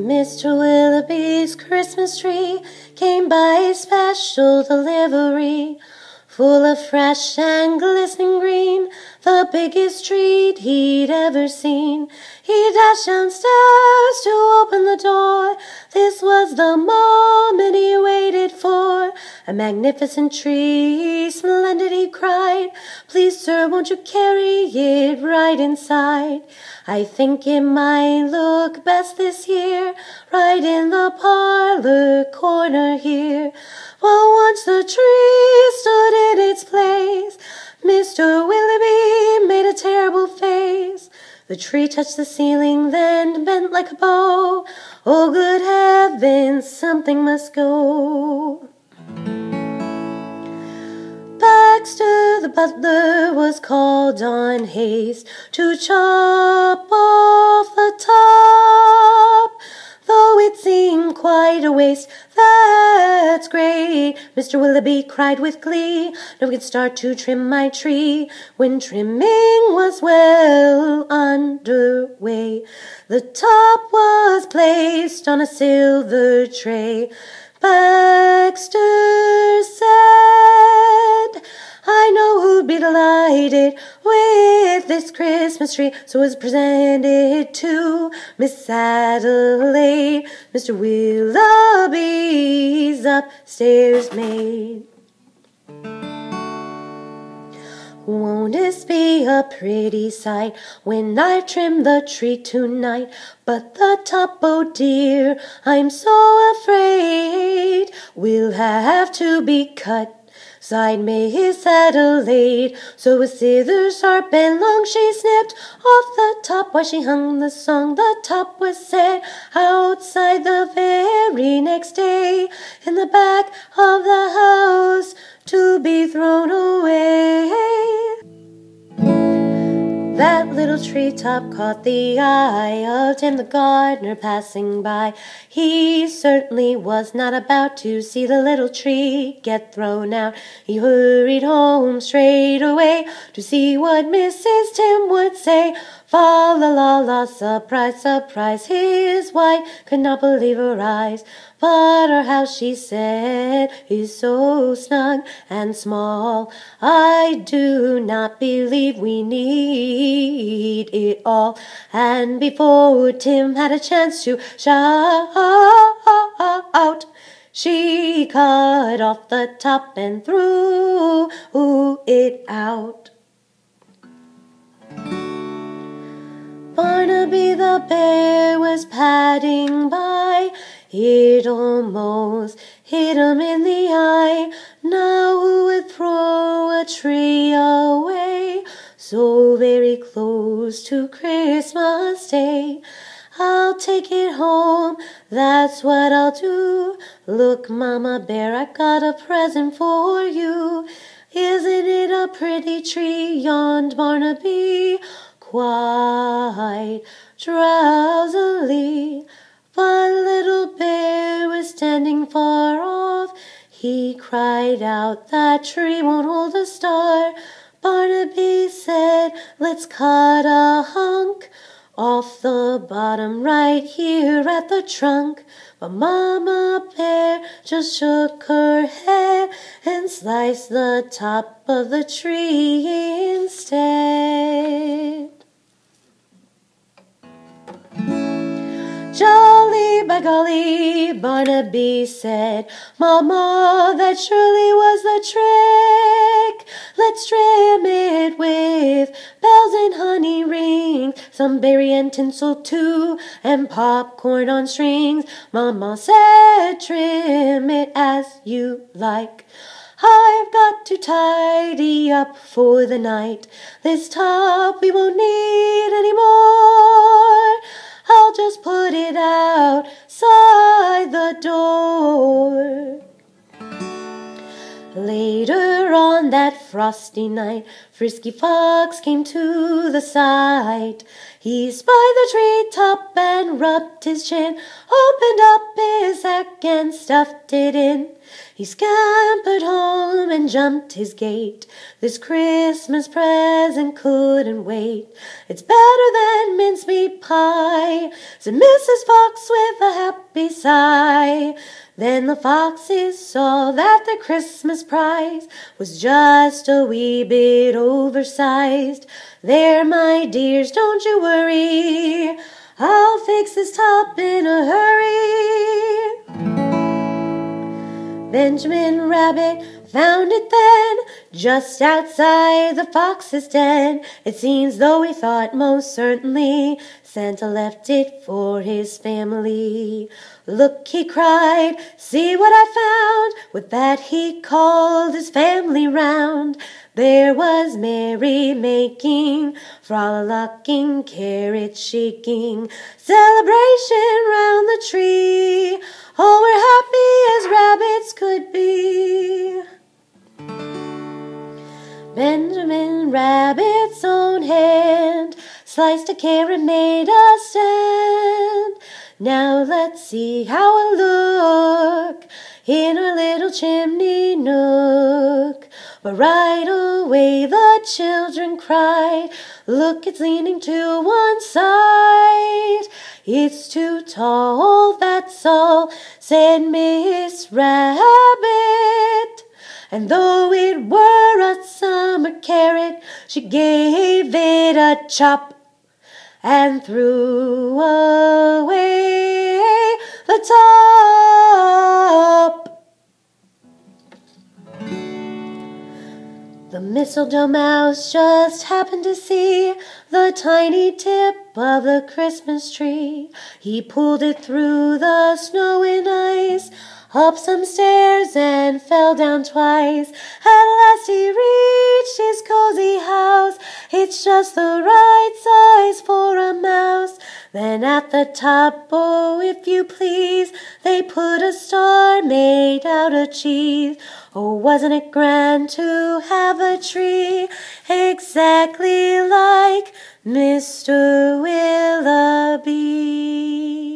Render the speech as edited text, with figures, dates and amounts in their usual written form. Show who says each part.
Speaker 1: Mr. Willowbys' Christmas tree came by special delivery, full of fresh and glistening green, the biggest treat he'd ever seen. He dashed downstairs to open the door. This was the moment he waited for. A magnificent tree, splendid, he cried. Please, sir, won't you carry it right inside? I think it might look best this year, right in the parlor corner here. Well, once the tree stood in its place, Mr. Willowby made a terrible face. The tree touched the ceiling, then bent like a bow. Oh, good heavens, something must go. Baxter, the butler, was called on haste to chop off the top. Though it seemed quite a waste, that's great, Mr. Willowby cried with glee. Now we can start to trim my tree. When trimming was well underway, the top was placed on a silver tray. Baxter said, I know who'd be delighted with this Christmas tree, so it was presented to Miss Adelaide, Mr. Willowby's upstairs maid. Won't this be a pretty sight when I've trimmed the tree tonight? But the top, oh dear, I'm so afraid will have to be cut, sighed Miss Adelaide. So with scissors sharp and long she snipped off the top while she hung the song. The top was set outside the very next day in the back of the house to be thrown away. That little treetop caught the eye of Tim the gardener passing by. He certainly was not about to see the little tree get thrown out. He hurried home straight away to see what Mrs. Tim would say. Fa la la la, surprise, surprise, his wife could not believe her eyes. But our house, she said, is so snug and small. I do not believe we need it all. And before Tim had a chance to shout, she cut off the top and threw it out. Barnaby the bear was padding by. It almost hit him in the eye. Now who would throw a tree away so very close to Christmas Day? I'll take it home, that's what I'll do. Look, Mama Bear, I got a present for you. Isn't it a pretty tree? Yawned Barnaby quite drowsily. But little bear was standing far off. He cried out, that tree won't hold a star. Barnaby said, let's cut a hunk off the bottom right here at the trunk. But Mama Bear just shook her head and sliced the top of the tree instead. Jolly by golly, Barnaby said, Mama, that surely was the trick. Let's trim it with bells and honey rings, some berry and tinsel too, and popcorn on strings. Mama said, trim it as you like. I've got to tidy up for the night. This top we won't need anymore. I'll just put it outside the door. Later on on that frosty night, Frisky Fox came to the sight. He spied the tree top and rubbed his chin, opened up his sack and stuffed it in. He scampered home and jumped his gate. This Christmas present couldn't wait. It's better than mincemeat pie, said Mrs. Fox with a happy sigh. Then the foxes saw that their Christmas prize was just a wee bit oversized. There, my dears, don't you worry, I'll fix this top in a hurry. Benjamin Rabbit found it then, just outside the fox's den. It seems though he thought most certainly Santa left it for his family. Look, he cried, see what I found. With that he called his family round. There was merry-making, frolicking, carrot shaking, celebration round the tree. All were happy as rabbits could be. Benjamin Rabbit's own hand sliced a carrot, made a stand. Now let's see how it look in our little chimney nook. But right away the children cried, look, it's leaning to one side. It's too tall, that's all, said Miss Rabbit. And though it were a summer carrot, she gave it a chop and threw away the top. The mistletoe mouse just happened to see the tiny tip of the Christmas tree. He pulled it through the snow and ice, up some stairs and fell down twice. At last he reached his cozy house. It's just the right size for a mouse. Then at the top, oh, if you please, they put a star made out of cheese. Oh, wasn't it grand to have a tree exactly like Mr. Willowby?